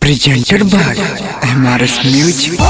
presented by MRS Music.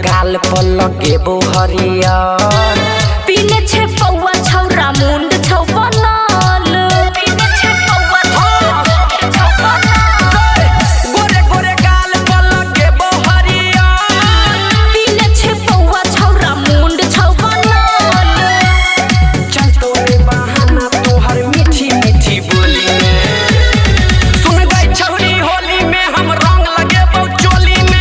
गाल पर लगे बोहरिया पीने छे पौवा छौरा मुंड छौ बनल पीने छे पौवा छौ बनल गोरे गोरे गाल पर लगे बोहरिया पीने छे पौवा छौरा मुंड छौ बनल चल तोरे बहाना तोहर मीठी मीठी बोली में सुन गई छौरी होली में हम रंग लगे बौ चोली में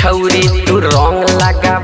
छौरी तू रंग लगा